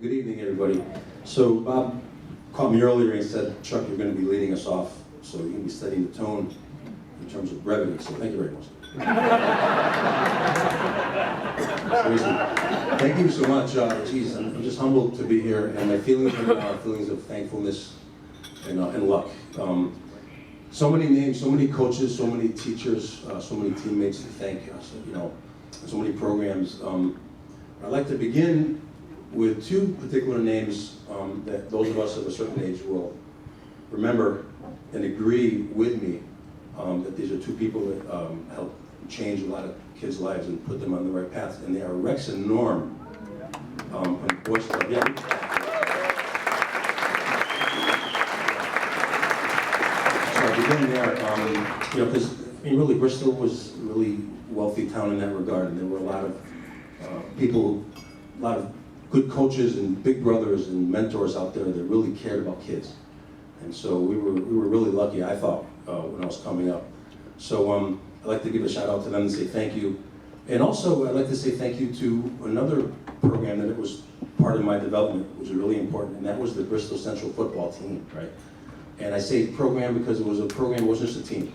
Good evening, everybody. So Bob called me earlier and said, Chuck, you're going to be leading us off, so you're going to be setting the tone in terms of brevity, so thank you very much. Seriously, thank you so much. Geez, I'm just humbled to be here, and my feelings are feelings of thankfulness and luck. So many names, so many coaches, so many teachers, so many teammates to thank, so many programs. I'd like to begin with two particular names that those of us of a certain age will remember and agree with me that these are two people that helped change a lot of kids' lives and put them on the right path, and they are Rex and Norm from Boys Club. Yeah. So I begin there, because really Bristol was a really wealthy town in that regard, and there were a lot of people, a lot of good coaches and big brothers and mentors out there that really cared about kids. And so we were really lucky, I thought, when I was coming up. So I'd like to give a shout out to them and say thank you. And also I'd like to say thank you to another program that it was part of my development, which was really important, and that was the Bristol Central football team, right? And I say program because it was a program, it wasn't just a team.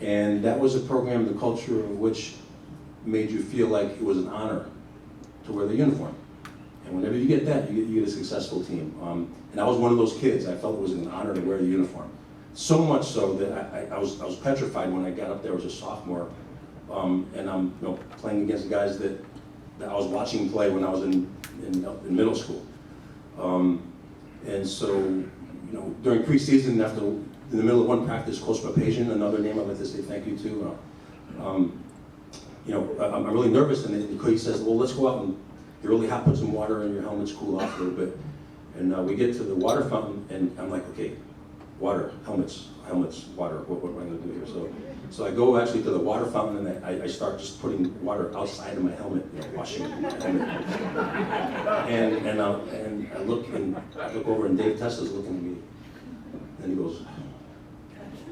And that was a program, the culture of which made you feel like it was an honor to wear the uniform. And whenever you get that, you get a successful team. And I was one of those kids. I felt it was an honor to wear the uniform. So much so that I was petrified when I got up there as a sophomore, and I'm playing against guys that I was watching play when I was in middle school. And so, during preseason, in the middle of one practice, Coach Papazian, another name I'd like to say thank you to. I'm really nervous, and he says, well, let's go out and you're really hot, put some water in your helmets, cool off a little bit. And we get to the water fountain, and I'm like, okay, water, helmets, water, what am I gonna do here? So I go actually to the water fountain, and I start just putting water outside of my helmet, washing my helmet. And I look over, and Dave Tesla's looking at me, and he goes,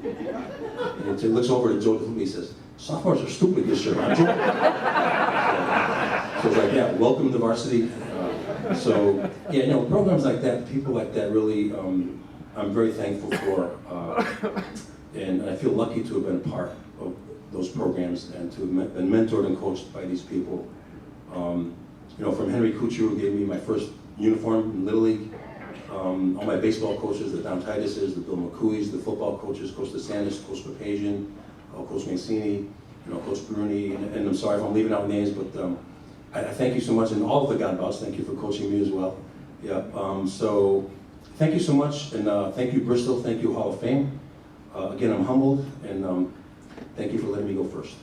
and he looks over to Joe and he says, sophomores are stupid this year, aren't you? So it's like, yeah, welcome to varsity. Programs like that, people like that, really, I'm very thankful for, and I feel lucky to have been a part of those programs and to have been mentored and coached by these people. From Henry Kuchar, who gave me my first uniform in Little League, all my baseball coaches, the Don Tituses, the Bill McCooeys, the football coaches, Coach DeSantis, Coach Papazian, Coach Mancini, Coach Bruni, and I'm sorry if I'm leaving out names, but I thank you so much, and all of the Godbots, thank you for coaching me as well. Yeah. So thank you so much, and thank you Bristol, thank you Hall of Fame. Again, I'm humbled, and thank you for letting me go first.